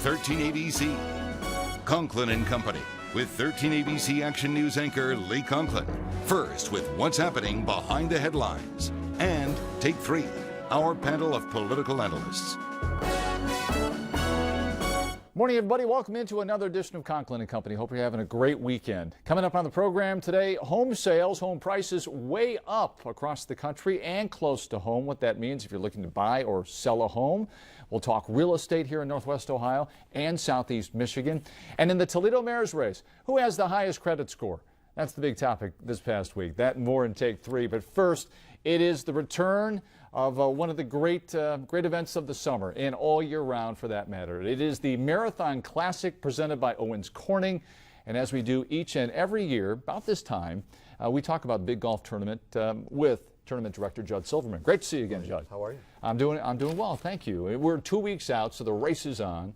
1380Z. Conklin and Company with 1380Z Action News anchor Lee Conklin. First with what's happening behind the headlines. And Take 3, our panel of political analysts. Morning, everybody. Welcome into another edition of Conklin and Company. Hope you're having a great weekend. Coming up on the program today, home sales, home prices way up across the country and close to home. What that means if you're looking to buy or sell a home. We'll talk real estate here in Northwest Ohio and Southeast Michigan. And in the Toledo Mayor's race, who has the highest credit score? That's the big topic this past week. That and more in Take 3. But first, it is the return of one of the great events of the summer and all year round for that matter. It is the Marathon Classic presented by Owens Corning. And as we do each and every year, about this time, we talk about the big golf tournament with Tournament Director Judd Silverman. Great to see you again, Judd. How are you? I'm doing well, thank you. We're 2 weeks out, so the race is on.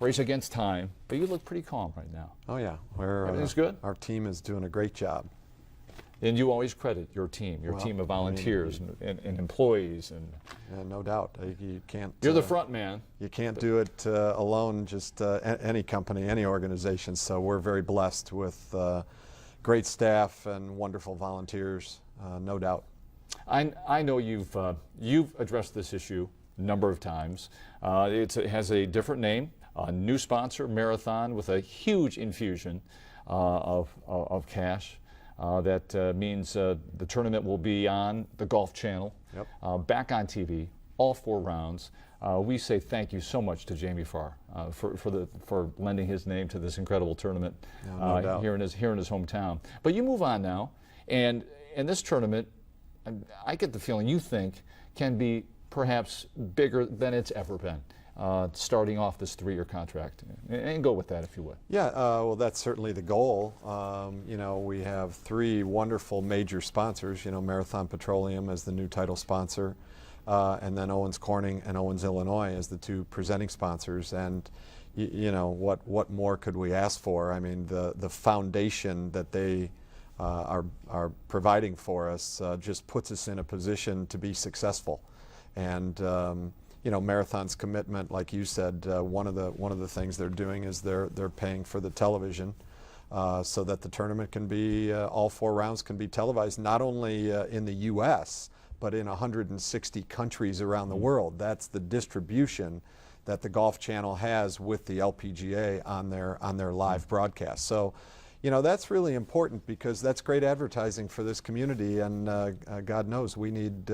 Race against time, but you look pretty calm right now. Oh yeah, Everything's good? Our team is doing a great job. And you always credit your team of volunteers and employees. And no doubt, you can't. You're the front man. You can't do it alone. Just any company, any organization. So we're very blessed with great staff and wonderful volunteers, no doubt. I know you've addressed this issue a number of times. It has a different name, a new sponsor, Marathon, with a huge infusion of cash. That means the tournament will be on the Golf Channel, back on TV, all 4 rounds. We say thank you so much to Jamie Farr for lending his name to this incredible tournament here in his hometown. But you move on now, and this tournament, I get the feeling you think can be perhaps bigger than it's ever been. Starting off this 3-year contract, and go with that if you would. Yeah, well, that's certainly the goal. You know, we have 3 wonderful major sponsors. You know, Marathon Petroleum as the new title sponsor, and then Owens Corning and Owens Illinois as the 2 presenting sponsors. And you know, what more could we ask for? I mean, the foundation that they are providing for us just puts us in a position to be successful. And you know, Marathon's commitment, like you said, one of the things they're doing is they're paying for the television, so that the tournament can be all 4 rounds can be televised not only in the U.S. but in 160 countries around the world. That's the distribution that the Golf Channel has with the LPGA on their live broadcast. So, you know, that's really important because that's great advertising for this community, and God knows we need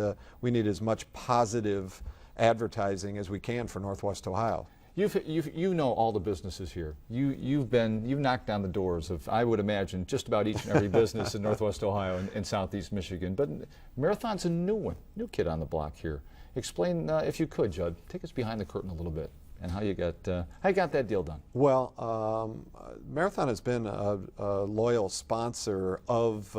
as much positive advertising as we can for Northwest Ohio. You know all the businesses here. You've knocked down the doors of, I would imagine, just about each and every business in Northwest Ohio and Southeast Michigan. But Marathon's a new kid on the block here. Explain, if you could, Judd, take us behind the curtain a little bit and how you got that deal done. Well, Marathon has been a loyal sponsor of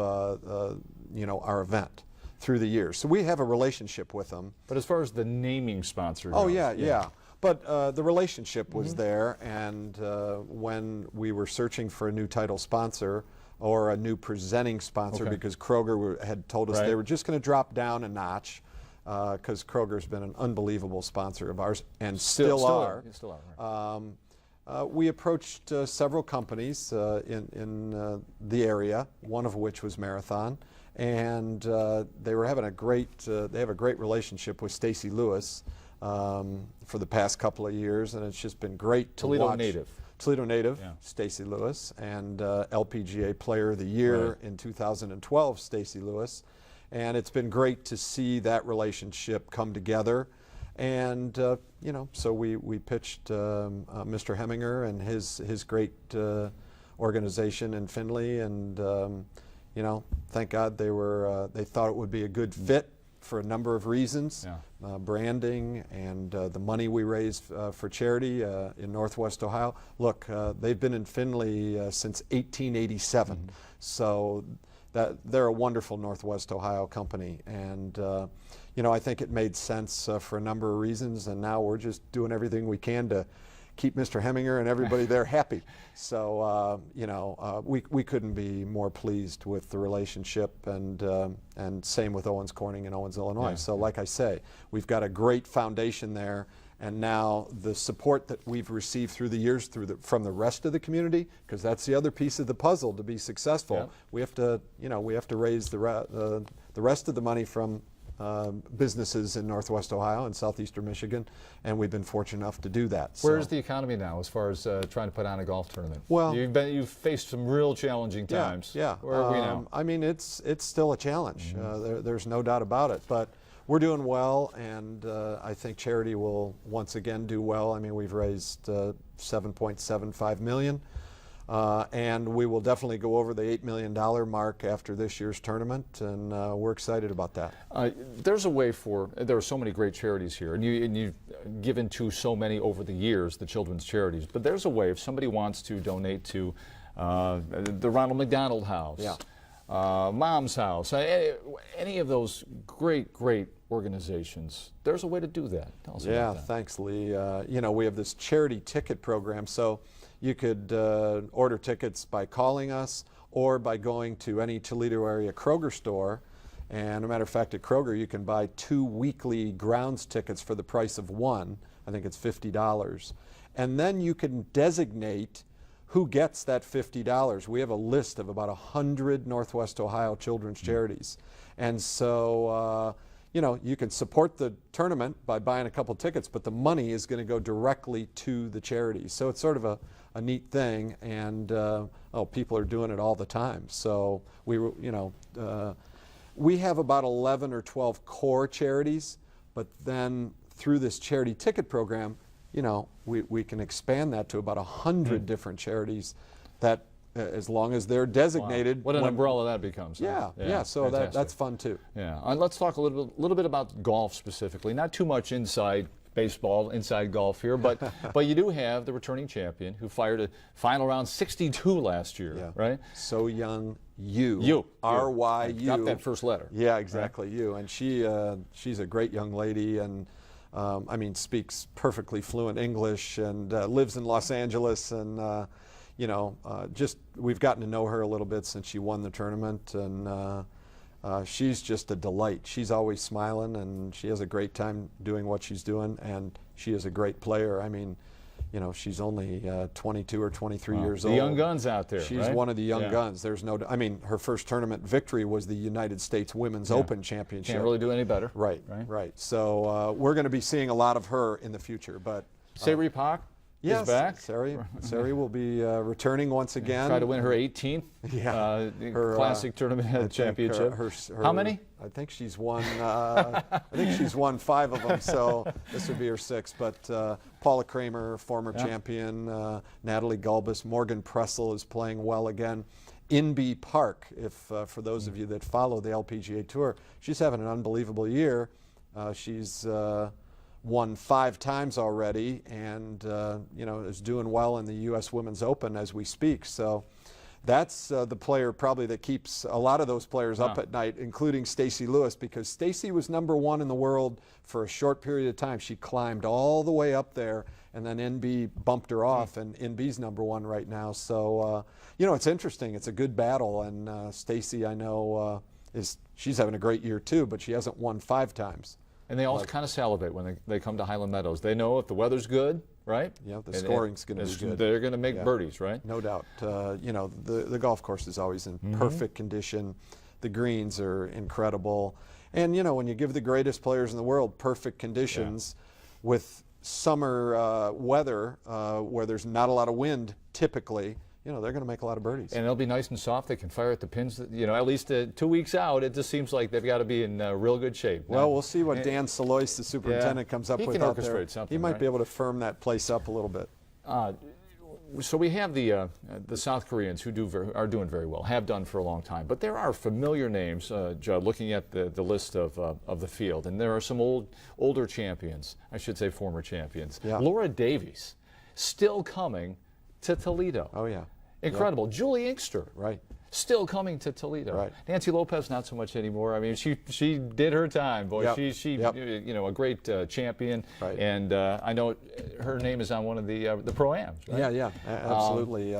you know, our event through the years. So we have a relationship with them. But as far as the naming sponsor goes, yeah. But the relationship was there, and when we were searching for a new title sponsor or a new presenting sponsor, because Kroger had told us they were just going to drop down a notch, because Kroger's been an unbelievable sponsor of ours and still are. We approached several companies in the area, one of which was Marathon. And they were having they have a great relationship with Stacy Lewis for the past couple of years, and it's just been great to watch. Toledo native, yeah. Stacy Lewis, and LPGA Player of the Year in 2012, Stacy Lewis. And it's been great to see that relationship come together. And you know, so we pitched Mr. Heminger and his great organization in Findlay, and you know, thank God they thought it would be a good fit for a number of reasons, branding and the money we raise for charity in Northwest Ohio. Look, they've been in Findlay since 1887, so they're a wonderful Northwest Ohio company, and you know, I think it made sense for a number of reasons, and now we're just doing everything we can to keep Mr. Heminger and everybody there happy. So you know, we couldn't be more pleased with the relationship, and same with Owens Corning and Owens Illinois. So like I say, we've got a great foundation there, And now the support that we've received through the years from the rest of the community, because that's the other piece of the puzzle to be successful. Yeah. We have to raise the rest of the money from businesses in Northwest Ohio and Southeastern Michigan, and we've been fortunate enough to do that. Where's the economy now as far as trying to put on a golf tournament? Well, you've faced some real challenging times. Yeah. Where are we now? I mean, it's still a challenge. There's no doubt about it. But we're doing well, and I think charity will once again do well. I mean, we've raised $7.75 million. And we will definitely go over the $8 million mark after this year's tournament, and we're excited about that. There's a way there are so many great charities here, and you've given to so many over the years, the children's charities, but there's a way if somebody wants to donate to the Ronald McDonald House, Mom's House, any of those great organizations, there's a way to do that. Tell us about that. Thanks, Lee. We have this charity ticket program, so you could order tickets by calling us or by going to any Toledo area Kroger store. And as a matter of fact, at Kroger, you can buy 2 weekly grounds tickets for the price of one. I think it's $50. And then you can designate who gets that $50. We have a list of about 100 Northwest Ohio children's charities. And so, you can support the tournament by buying a couple tickets, but the money is going to go directly to the charities. So it's sort of a neat thing, and people are doing it all the time. So we have about 11 or 12 core charities, but then through this charity ticket program, we can expand that to about 100 different charities that, as long as they're designated. Wow. What an umbrella that becomes. Yeah. So that's fun too. Yeah. Let's talk a little bit about golf specifically. Not too much inside baseball, inside golf here, but you do have the returning champion who fired a final round 62 last year, right? So Young You. R-Y-U. Got that first letter. Yeah, exactly. Right? You. And she's a great young lady, and speaks perfectly fluent English, and lives in Los Angeles, and we've gotten to know her a little bit since she won the tournament, and she's just a delight. She's always smiling, and she has a great time doing what she's doing, and she is a great player. I mean, she's only 22 or 23 years old. The young guns out there. She's right? one of the young guns. There's no. Her first tournament victory was the United States Women's Open Championship. Can't really do any better. Right. So we're going to be seeing a lot of her in the future. But Sari Pak is back. Sari will be returning once again. Try to win her 18th classic tournament championship. How many? I think she's won. I think she's won 5 of them. So this would be her 6th. But Paula Kramer, former champion, Natalie Gulbis, Morgan Pressel is playing well again. Inbee Park, if for those of you that follow the LPGA Tour, she's having an unbelievable year. She's won 5 times already, and is doing well in the U.S. Women's Open as we speak. So that's the player probably that keeps a lot of those players up at night, including Stacy Lewis, because Stacy was #1 in the world for a short period of time. She climbed all the way up there, and then NB bumped her off, and NB's #1 right now. So it's interesting. It's a good battle, and Stacy, I know, she's having a great year too, but she hasn't won 5 times. And they all kind of salivate when they come to Highland Meadows. They know if the weather's good, right? Yeah, the scoring's going to be good. They're going to make birdies, right? No doubt. The golf course is always in perfect condition. The greens are incredible. And, when you give the greatest players in the world perfect conditions with summer weather where there's not a lot of wind typically, they're going to make a lot of birdies. And it'll be nice and soft. They can fire at the pins. At least 2 weeks out, it just seems like they've got to be in real good shape. Well, we'll see what Dan Salois, the superintendent, comes up with out there. He can orchestrate something. He might be able to firm that place up a little bit. So we have the South Koreans who are doing very well, have done for a long time. But there are familiar names, Judd, looking at the list of the field, and there are some older champions, I should say former champions. Yeah. Laura Davies, still coming to Toledo. Oh, yeah. Incredible. Yeah. Julie Inkster. Right. Still coming to Toledo. Right. Nancy Lopez, not so much anymore. I mean, she did her time, boy. Yep. She a great champion. Right. And I know her name is on one of the pro-ams. Right? Yeah, absolutely.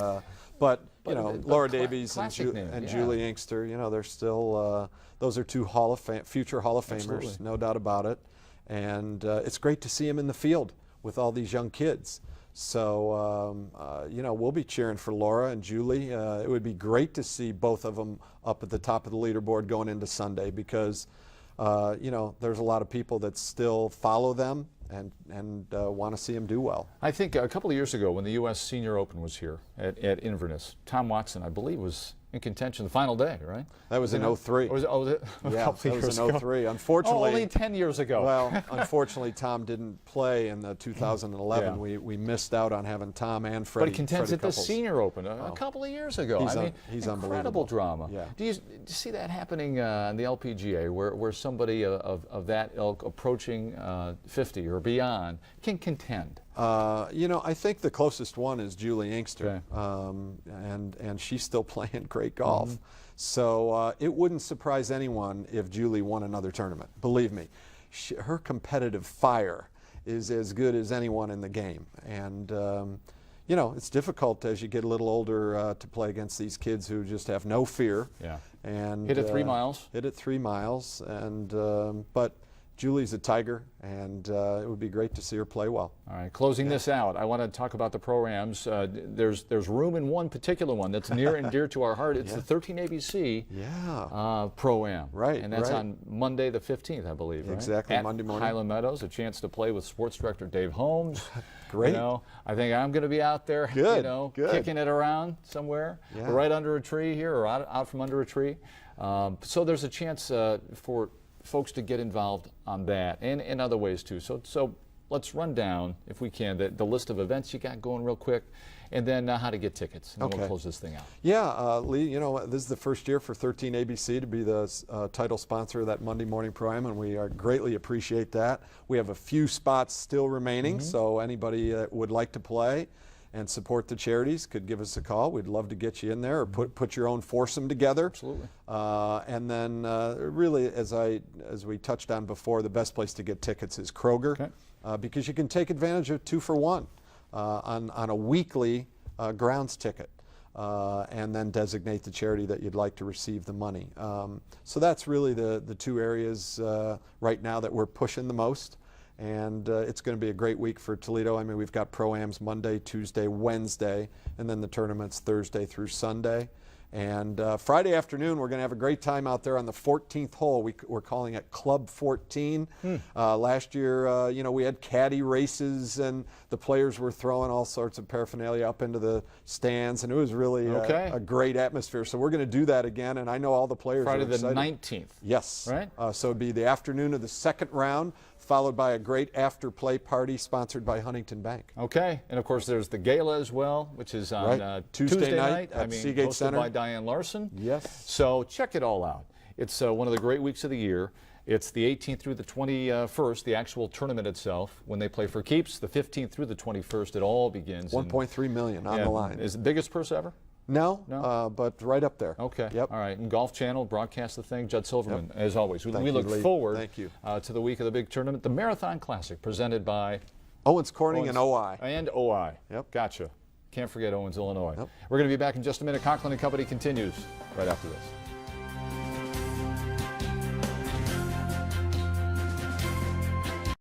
But Laura Davies and Julie Inkster, they're still those are 2 future Hall of Famers, no doubt about it. And it's great to see them in the field. with all these young kids. So, you know, we'll be cheering for Laura and Julie. It would be great to see both of them up at the top of the leaderboard going into Sunday because, you know, there's a lot of people that still follow them and want to see them do well. I think a couple of years ago when the U.S. Senior Open was here at Inverness, Tom Watson, I believe, was in contention the final day, right? That was in 03. Was it? Yeah, that was in 03. Unfortunately, only 10 years ago. Well, unfortunately, Tom didn't play in the 2011. Yeah. We missed out on having Tom and Freddie. But he contends at the Couples. Senior Open a couple of years ago. He's incredible unbelievable. drama. Yeah. Do you see that happening on the LPGA, where somebody of that ilk approaching 50 or beyond can contend? You know, I think the closest one is Julie Inkster, Okay. and she's still playing great golf. So it wouldn't surprise anyone if Julie won another tournament. Believe me, her competitive fire is as good as anyone in the game. And you know, it's difficult as you get a little older to play against these kids who just have no fear. Yeah. And Hit it 3 miles. Hit it 3 miles, and but Julie's a tiger, and it would be great to see her play well. All right, closing this out, I want to talk about the pro-ams. There's room in one particular one that's near and dear to our heart. It's the 13 ABC pro-am. Right, and that's right. on Monday the 15th, I believe, right? Exactly, At Monday morning. Highland Meadows, a chance to play with sports director Dave Holmes. Great. You know, I think I'm going to be out there, Good, you know, good. kicking it around somewhere, Yeah. right under a tree here or out from under a tree. So there's a chance for folks to get involved on that and in other ways too. So let's run down, if we can, the list of events you got going real quick, and then how to get tickets. And then we'll close this thing out. Yeah, Lee, you know, this is the first year for 13 ABC to be the title sponsor of that Monday morning pro-am, and we greatly appreciate that. We have a few spots still remaining, so anybody that would like to play and support the charities could give us a call. We'd love to get you in there or put your own foursome together. Absolutely. And then really, as we touched on before, the best place to get tickets is Kroger, because you can take advantage of 2 for 1 on a weekly grounds ticket. And then designate the charity that you'd like to receive the money. So that's really the 2 areas right now that we're pushing the most. And it's going to be a great week for Toledo. I mean, we've got pro-ams Monday, Tuesday, Wednesday, and then the tournaments Thursday through Sunday. And Friday afternoon, we're going to have a great time out there on the 14th hole. We're calling it Club 14. Last year, you know, we had caddy races, and the players were throwing all sorts of paraphernalia up into the stands, and it was really a great atmosphere. So we're going to do that again, and I know all the players Friday are excited. the 19th. Yes. Right? So it'd be the afternoon of the second round, followed by a great after-play party sponsored by Huntington Bank. Okay, and of course there's the gala as well, which is on Tuesday night at I mean, Seagate hosted Center by Diane Larson. Yes. So check it all out. It's one of the great weeks of the year. It's the 18th through the 21st, the actual tournament itself, when they play for keeps. The 15th through the 21st, it all begins. 1.3 million on the line. Is it the biggest purse ever? No, but right up there. Okay. Yep. All right. And Golf Channel broadcast the thing. Judd Silverman, as always. Thank we you, look Lee. forward Thank you. To the week of the big tournament, the Marathon Classic, presented by Owens Corning and OI. And OI. Yep. Gotcha. Can't forget Owens, Illinois. Yep. We're going to be back in just a minute. Conklin and Company continues right after this.